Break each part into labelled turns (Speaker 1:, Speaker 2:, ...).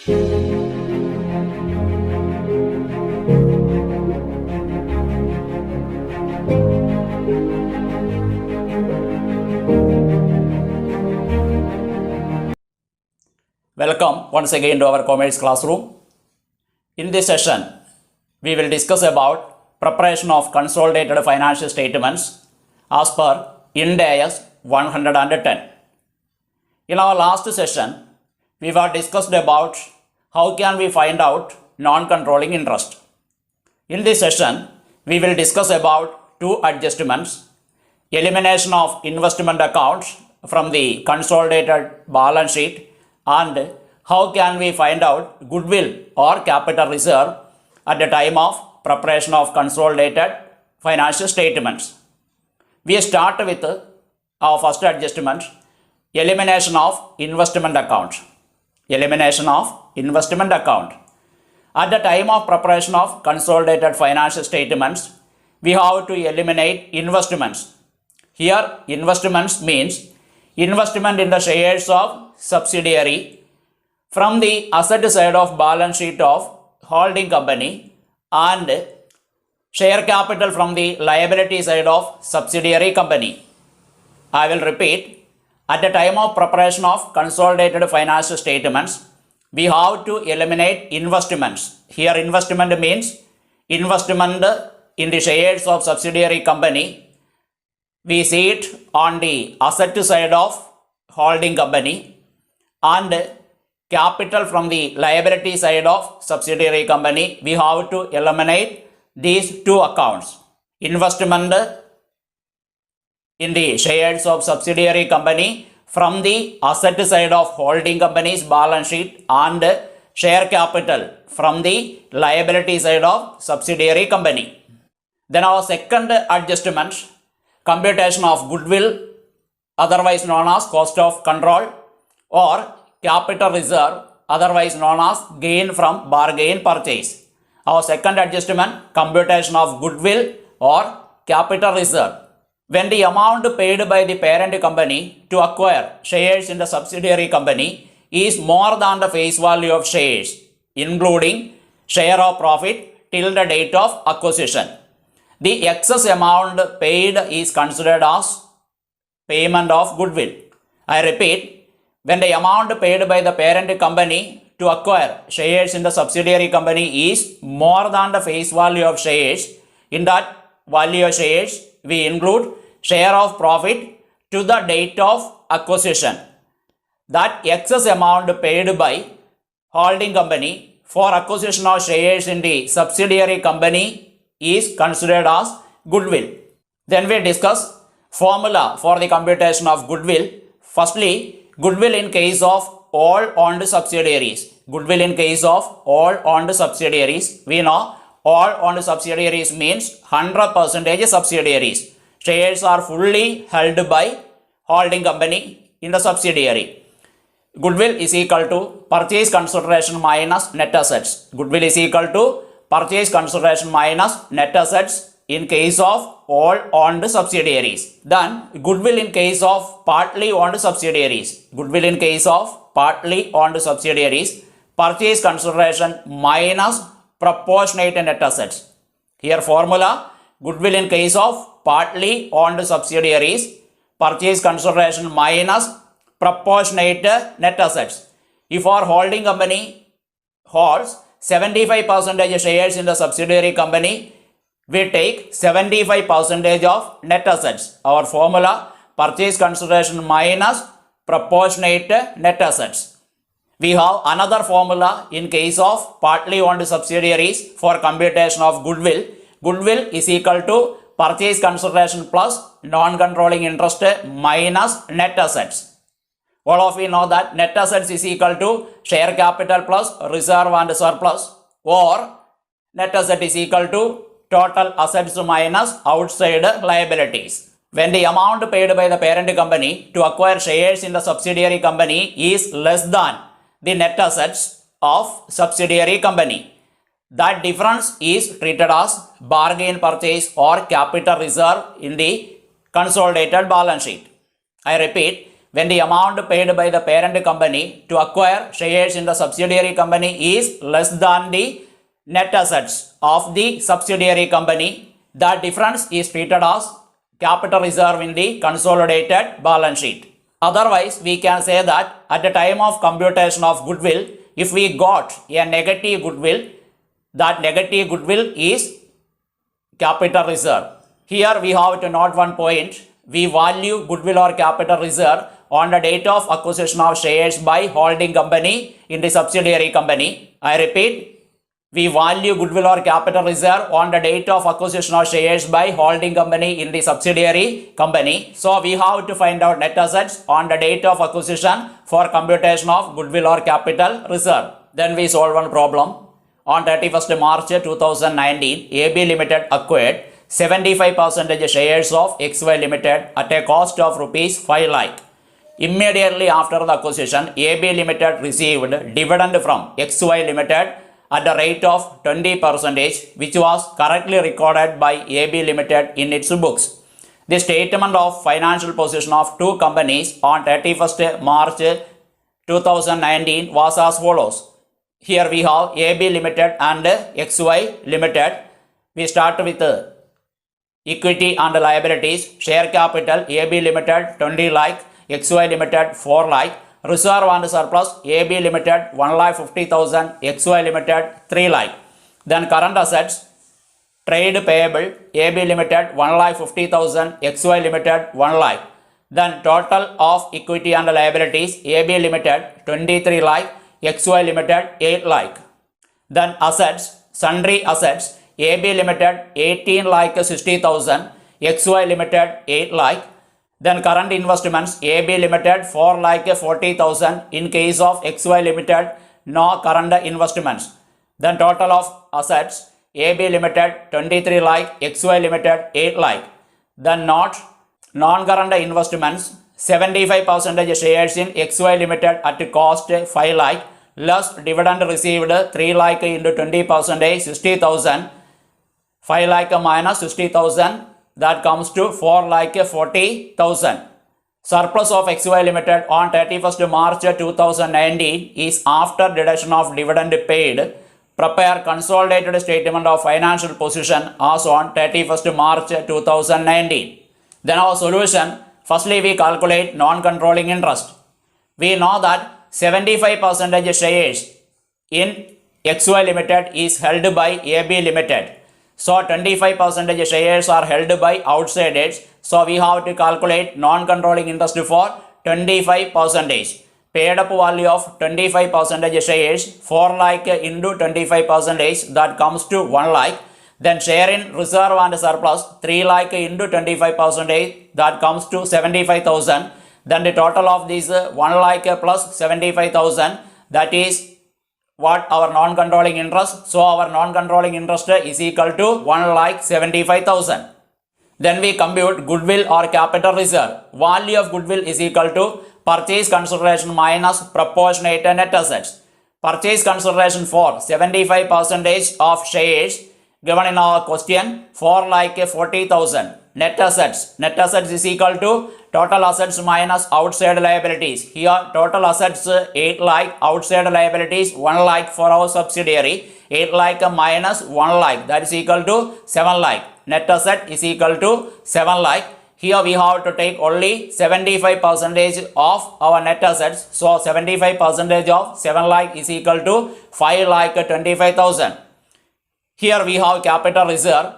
Speaker 1: Welcome once again to our commerce classroom. In this session, we will discuss about preparation of consolidated financial statements as per Ind AS 110. In our last session, we were discussed about how can we find out non-controlling interest. In this session, we will discuss about two adjustments: elimination of investment accounts from the consolidated balance sheet and how can we find out goodwill or capital reserve at the time of preparation of consolidated financial statements. We start with our first adjustment, elimination of investment account. Elimination of investment account. At the time of preparation of consolidated financial statements, we have to eliminate investments. Here, investments means investment in the shares of subsidiary from the asset side of balance sheet of holding company and share capital from the liability side of subsidiary company. I will repeat, at the time of preparation of consolidated financial statements, we have to eliminate investments. Here investment means investment in the shares of subsidiary company. We see it on the asset side of holding company and capital from the liability side of subsidiary company. We have to eliminate these two accounts. Investment in the shares of subsidiary company from the asset side of holding company's balance sheet and share capital from the liability side of subsidiary company. Then our second adjustment, computation of goodwill, otherwise known as cost of control, or capital reserve, otherwise known as gain from bargain purchase. Our second adjustment, computation of goodwill or capital reserve. When the amount paid by the parent company to acquire shares in the subsidiary company is more than the face value of shares, including share of profit till the date of acquisition, the excess amount paid is considered as payment of goodwill. I repeat, when the amount paid by the parent company to acquire shares in the subsidiary company is more than the face value of shares, in that value of shares we include share of profit to the date of acquisition. That excess amount paid by holding company for acquisition of shares in the subsidiary company is considered as goodwill. Then we discuss formula for the computation of goodwill. Firstly, goodwill in case of all owned subsidiaries. Goodwill in case of all owned subsidiaries. We know all owned subsidiaries means 100% subsidiaries. Shares are fully held by holding company in the subsidiary. Goodwill is equal to purchase consideration minus net assets. Goodwill is equal to purchase consideration minus net assets in case of all owned subsidiaries. Then goodwill in case of partly owned subsidiaries. Goodwill in case of partly owned subsidiaries, purchase consideration minus proportionate net assets. Here formula, goodwill in case of partly owned subsidiaries, purchase consideration minus proportionate net assets. If our holding company holds 75% shares in the subsidiary company, we take 75% of net assets. Our formula, purchase consideration minus proportionate net assets. We have another formula in case of partly owned subsidiaries for computation of goodwill. Goodwill is equal to purchase consideration plus non-controlling interest minus net assets. All of you know that net assets is equal to share capital plus reserve and surplus, or net asset is equal to total assets minus outside liabilities. When the amount paid by the parent company to acquire shares in the subsidiary company is less than the net assets of subsidiary company, that difference is treated as bargain purchase or capital reserve in the consolidated balance sheet. I repeat, when the amount paid by the parent company to acquire shares in the subsidiary company is less than the net assets of the subsidiary company, the difference is treated as capital reserve in the consolidated balance sheet. Otherwise, we can say that at the time of computation of goodwill, if we got a negative goodwill, that negative goodwill is capital reserve. Here we have to note one point. We value goodwill or capital reserve on the date of acquisition of shares by holding company in the subsidiary company. I repeat, we value goodwill or capital reserve on the date of acquisition of shares by holding company in the subsidiary company. So we have to find out net assets on the date of acquisition for computation of goodwill or capital reserve. Then we solve one problem. On 31st March 2019, AB Limited acquired 75% shares of XY Limited at a cost of rupees 5 lakh. Immediately after the acquisition, AB Limited received dividend from XY Limited at the rate of 20%, which was correctly recorded by AB Limited in its books. The statement of financial position of two companies on 31st March 2019 was as follows. Here we have AB Limited and XY Limited. We start with equity and liabilities. Share capital AB Limited 20 lakh, XY Limited 4 lakh. Reserve and surplus AB Limited 1,50,000, XY Limited 3 lakh. Then current assets, trade payable AB Limited 1,50,000, XY Limited 1 lakh. Then total of equity and liabilities AB Limited 23 lakh, XY Limited 8 lakh. Then assets, sundry assets AB Limited 18 lakh 60,000, XY Limited 8 lakh. Then current investments AB Limited 4 lakh 40,000. In case of XY Limited, no current investments. Then total of assets AB Limited 23 lakh, XY Limited 8 lakh. Then non-current investments 75% shares in XY Limited at cost 5 lakh less dividend received 3 lakh into 20%, 60,000. 5 lakh minus 60,000, that comes to 4 lakh 40,000. Surplus of XY Limited on 31st March 2019 is after deduction of dividend paid. Prepare consolidated statement of financial position as on 31st March 2019. Then our solution, firstly we calculate non-controlling interest. We know that 75% shares in XY Limited is held by AB Limited. So 25% shares are held by outsiders. So we have to calculate non-controlling interest for 25%. Paid up value of 25% shares 4 lakh into 25%, that comes to 1 lakh. Then share in reserve and surplus 3 lakh into 25%, that comes to 75,000. Then the total of these 1 lakh plus 75,000, that is what our non-controlling interest. So our non-controlling interest is equal to 1,75,000. Then we compute goodwill or capital reserve. Value of goodwill is equal to purchase consideration minus proportionate net assets. Purchase consideration for 75% of shares given in our question 4,40,000. Net assets is equal to total assets minus outside liabilities. Here total assets 8 lakh, outside liabilities 1 lakh for our subsidiary. 8 lakh minus 1 lakh, that is equal to 7 lakh. Net asset is equal to 7 lakh. Here we have to take only 75% of our net assets. So 75% of 7 lakh is equal to 5 lakh 25,000. Here we have capital reserve.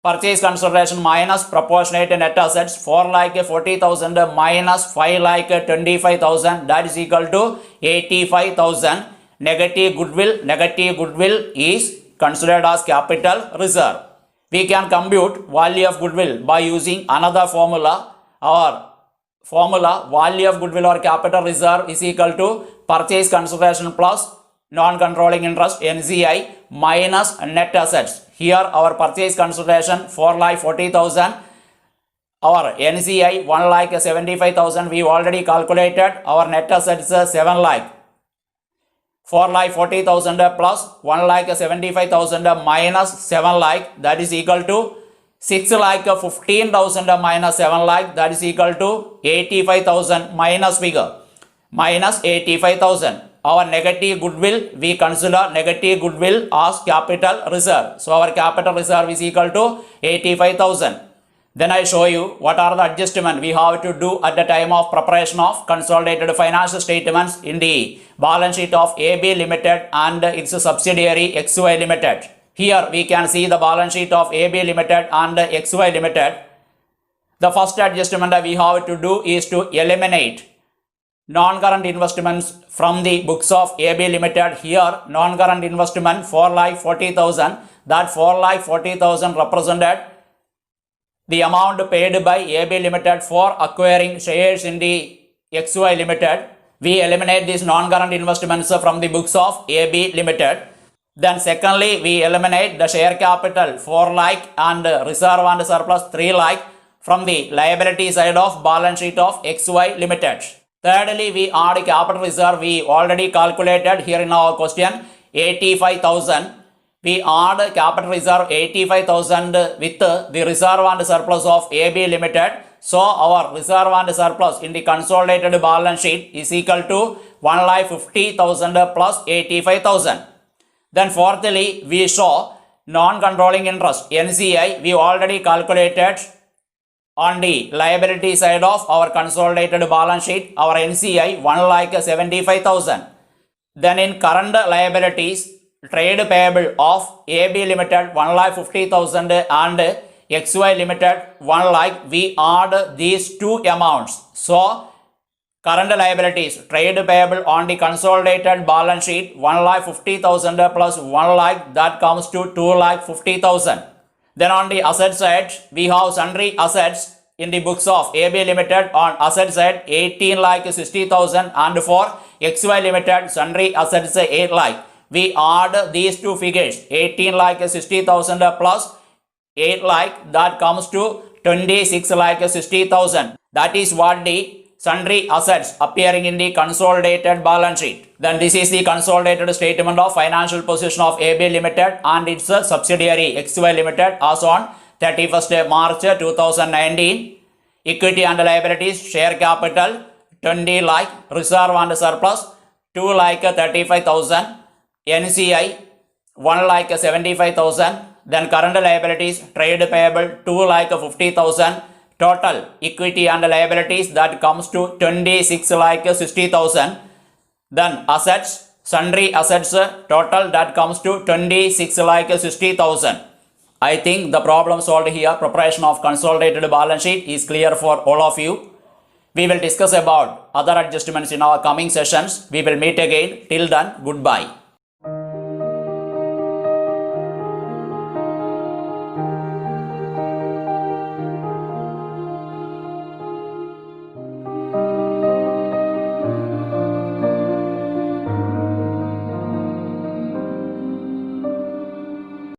Speaker 1: Purchase consideration minus proportionate net assets 4 lakh 40,000 minus 5 lakh 25,000, that is equal to 85,000. Negative goodwill is considered as capital reserve. We can compute value of goodwill by using another formula. Our formula, value of goodwill or capital reserve is equal to purchase consideration plus non-controlling interest NCI minus net assets. Here our purchase consideration 4,40,000, our NCI 1,75,000 we already calculated. Our net assets 7 lakh. 4,40,000 plus 1,75,000 minus 7 lakh, that is equal to 6 lakh 15,000 minus 7 lakh, that is equal to 85,000 minus figure minus 85,000. Our negative goodwill, we consider negative goodwill as capital reserve. So our capital reserve is equal to 85,000. Then I show you what are the adjustments we have to do at the time of preparation of consolidated financial statements in the balance sheet of AB Limited and its subsidiary XY Limited. Here we can see the balance sheet of AB Limited and XY Limited. The first adjustment that we have to do is to eliminate non-current investments from the books of AB Limited. Here non-current investment 4,40,000. That 4,40,000 represented the amount paid by AB Limited for acquiring shares in the XY Limited. We eliminate these non-current investments from the books of AB Limited. Then secondly, we eliminate the share capital 4 lakh and reserve and surplus 3 lakh from the liability side of balance sheet of XY Limited. Thirdly, we add capital reserve. We already calculated here in our question 85,000. We add capital reserve 85,000 with the reserve and surplus of AB Limited. So our reserve and surplus in the consolidated balance sheet is equal to 1,50,000 plus 85,000. Then fourthly, we show non-controlling interest NCI. We already calculated on the liability side of our consolidated balance sheet. Our NCI 1,75,000. Then in current liabilities, trade payable of AB Limited 1,50,000 and XY Limited 1 lakh. We add these two amounts. So current liabilities, trade payable on the consolidated balance sheet 1,50,000 plus 1 lakh, that comes to 2,50,000. Then on the asset side, we have sundry assets in the books of AB Limited. On asset side 18,60,000 and for XY Limited sundry assets 8 lakh. We add these two figures 18,60,000 plus 8 lakh, that comes to 26,60,000. That is what the sundry assets appearing in the consolidated balance sheet. Then this is the consolidated statement of financial position of AB Limited and its subsidiary XY Limited as on 31st March 2019. Equity and liabilities, share capital 20 lakh, reserve and surplus 2,35,000, NCI 1,75,000. Then current liabilities, trade payable 2,50,000. Total equity and liabilities, that comes to 26,60,000. Then assets, sundry assets total, that comes to 26,60,000. I think the problem solved here. Preparation of consolidated balance sheet is clear for all of you. We will discuss about other adjustments in our coming sessions. We will meet again. Till then, goodbye.